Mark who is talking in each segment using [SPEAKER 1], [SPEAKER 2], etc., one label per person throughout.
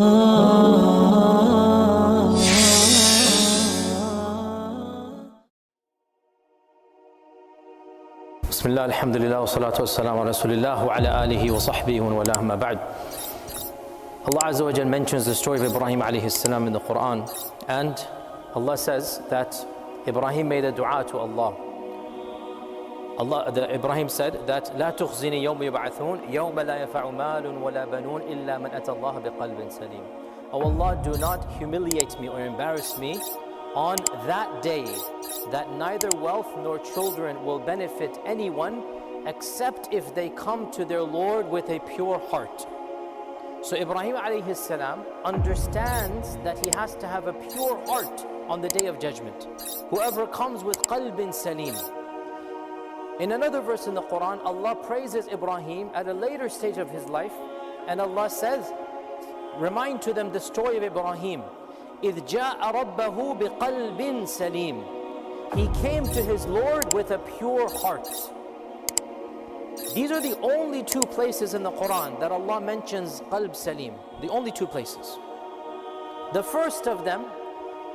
[SPEAKER 1] Bismillah, alhamdulillah, wa salatu wassalamu ala rasulillah wa ala alihi wa sahbihi wa wala amma ba'd. Allah Azza wa Jal mentions the story of Ibrahim alayhi salam in the Quran, and Allah says that Ibrahim made a dua to Allah. Ibrahim said that لا تخزني يوم يبعثون يوم لا ينفع مال ولا بنون إلا من أتى الله بقلب سليم. Oh Allah, do not humiliate me or embarrass me on that day that neither wealth nor children will benefit anyone except if they come to their Lord with a pure heart. So Ibrahim alayhi salam understands that he has to have a pure heart on the day of judgment. Whoever comes with qalbin salim. In another verse in the Quran, Allah praises Ibrahim at a later stage of his life, and Allah says, remind to them the story of Ibrahim. إِذْ جَاءَ رَبَّهُ بِقَلْبٍ سَلِيمٍ. He came to his Lord with a pure heart. These are the only two places in the Quran that Allah mentions qalb salim. The only two places. The first of them,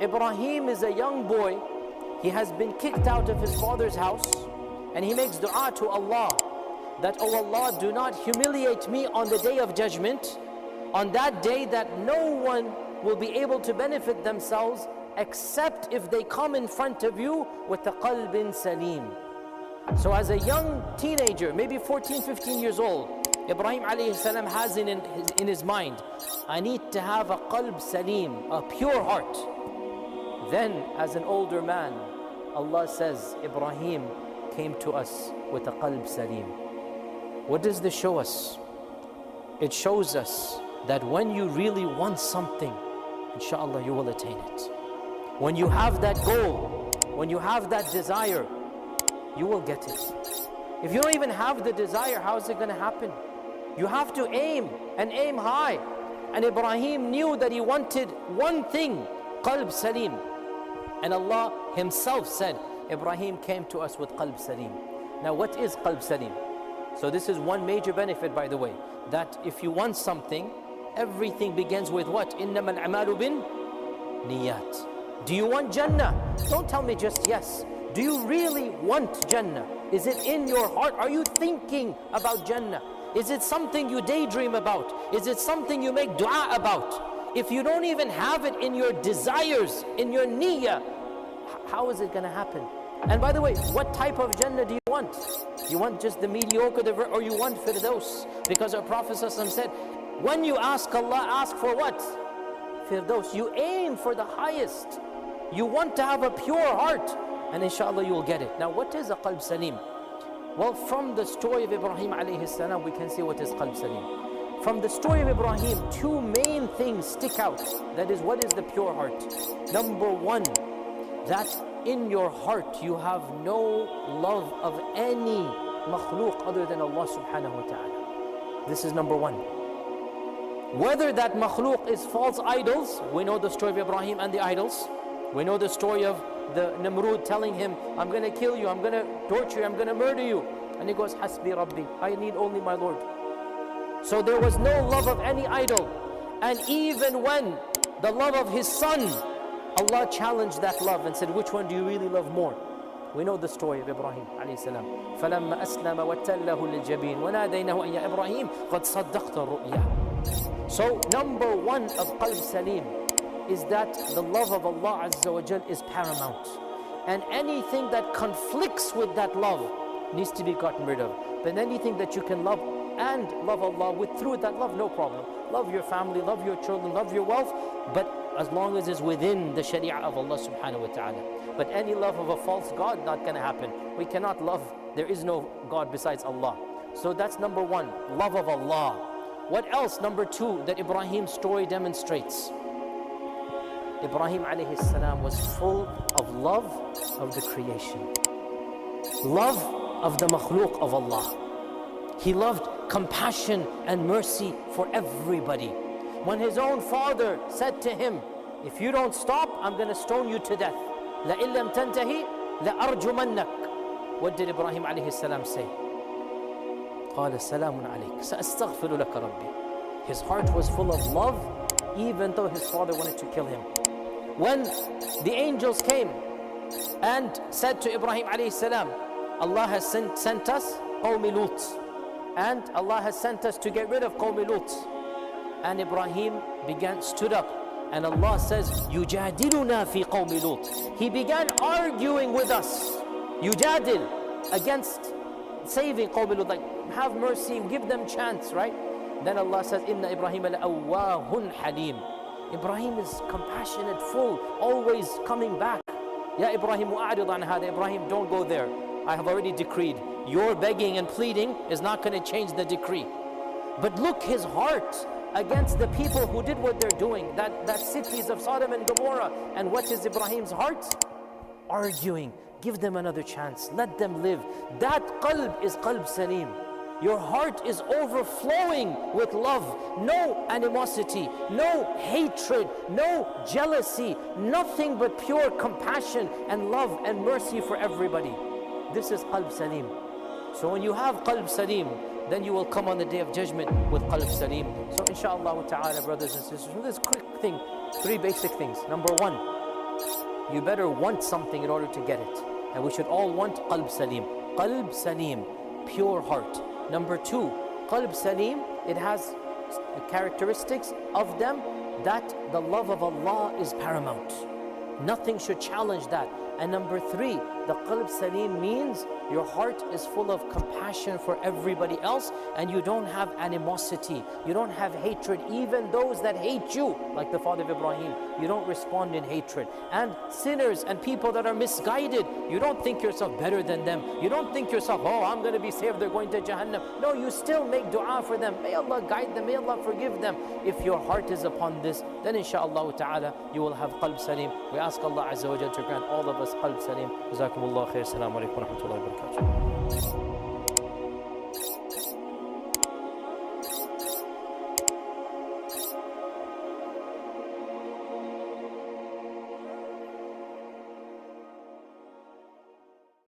[SPEAKER 1] Ibrahim is a young boy. He has been kicked out of his father's house, and he makes dua to Allah that, oh Allah, do not humiliate me on the day of judgment, on that day that no one will be able to benefit themselves except if they come in front of you with the qalbin salim. So as a young teenager, maybe 14, 15 years old, Ibrahim alayhi salam has in his mind, I need to have a qalb salim, a pure heart. Then as an older man, Allah says, Ibrahim came to us with a qalb salim. What does this show us? It shows us that when you really want something, inshallah you will attain it. When you have that goal, when you have that desire, you will get it. If you don't even have the desire, how is it going to happen? You have to aim, and aim high. And Ibrahim knew that he wanted one thing, qalb salim. And Allah himself said, Ibrahim came to us with qalb salim. Now what is qalb salim? So this is one major benefit, by the way, that if you want something, everything begins with what? إِنَّمَا الْأَعْمَالُ بِالنِّيَّاتِ. Do you want Jannah? Don't tell me just yes. Do you really want Jannah? Is it in your heart? Are you thinking about Jannah? Is it something you daydream about? Is it something you make dua about? If you don't even have it in your desires, in your niyyah, how is it going to happen? And by the way, what type of Jannah do you want? You want just the mediocre, or you want Firdaus? Because our Prophet ﷺ said, when you ask Allah, ask for what? Firdaus. You aim for the highest. You want to have a pure heart, and inshallah you will get it. Now what is a qalb salim? Well, from the story of Ibrahim alayhi salam, we can see what is qalb salim. From the story of Ibrahim, two main things stick out. That is, what is the pure heart? Number one, that in your heart you have no love of any makhluk other than Allah subhanahu wa ta'ala. This is number one. Whether that makhluk is false idols, we know the story of Ibrahim and the idols. We know the story of the Namrud telling him, I'm going to kill you, I'm going to torture you, I'm going to murder you. And he goes, Hasbi Rabbi, I need only my Lord. So there was no love of any idol. And even when the love of his son, Allah challenged that love and said, which one do you really love more? We know the story of Ibrahim alayhi salam. فَلَمَّا أَسْلَمَ وَتَلَّهُ لِلْجَبِينِ وَنَادَيْنَهُ أَن يَا إِبْرَاهِيمُ قَدْ صَدَّقْتَ الرُّؤْيَا. So number one of qalb salim is that the love of Allah Azza wa Jal is paramount. And anything that conflicts with that love needs to be gotten rid of. But anything that you can love and love Allah with through that love, no problem. Love your family, love your children, love your wealth, but as long as it's within the sharia of Allah subhanahu wa ta'ala. But any love of a false God, not going to happen. We cannot love, there is no God besides Allah. So that's number one, love of Allah. What else? Number two, that Ibrahim's story demonstrates. Ibrahim alayhi salam was full of love of the creation. Love of the makhluk of Allah. He loved compassion and mercy for everybody. When his own father said to him, if you don't stop, I'm going to stone you to death. لَإِن لَمْ تَنْتَهِ لَأَرْجُمَنَّكَ. What did Ibrahim alayhi salam say? قال سلام عليك سأستغفر لك ربي. His heart was full of love even though his father wanted to kill him. When the angels came and said to Ibrahim alayhi salam, Allah has sent us Qawmi Lut, and Allah has sent us to get rid of Qawmi Lut. And Ibrahim stood up, and Allah says, Yujadiluna fi Qawmi Lut. He began arguing with us, Yujadil, against saving Qawmi Lut, like have mercy and give them chance, right? Then Allah says, Inna Ibrahim la'awwahun halim. Ibrahim is compassionate, full, always coming back. Ya Ibrahim, wa'arid an hada. Ibrahim, don't go there. I have already decreed. Your begging and pleading is not going to change the decree. But look, his heart against the people who did what they're doing, that cities of Sodom and Gomorrah. And what is Ibrahim's heart? Arguing. Give them another chance. Let them live. That qalb is qalb salim. Your heart is overflowing with love. No animosity, no hatred, no jealousy, nothing but pure compassion and love and mercy for everybody. This is qalb salim. So when you have qalb salim, then you will come on the day of judgment with qalb salim. So inshallah ta'ala, brothers and sisters, this quick thing, 3 basic things. Number 1, you better want something in order to get it. And we should all want qalb salim. Qalb salim, pure heart. Number 2, qalb salim, it has characteristics of them that the love of Allah is paramount. Nothing should challenge that. And number 3, the qalb salim means your heart is full of compassion for everybody else, and you don't have animosity, you don't have hatred. Even those that hate you, like the father of Ibrahim, you don't respond in hatred. And sinners and people that are misguided, you don't think yourself better than them. You don't think yourself, oh, I'm going to be saved, they're going to Jahannam. No, you still make dua for them. May Allah guide them, may Allah forgive them. If your heart is upon this, then inshaAllah ta'ala, you will have qalb salim. We ask Allah Azza wa Jalla to grant all of us qalb salim. Jazakumullah khair. Assalamu alaikum wa rahmatullahi wa barakatuh.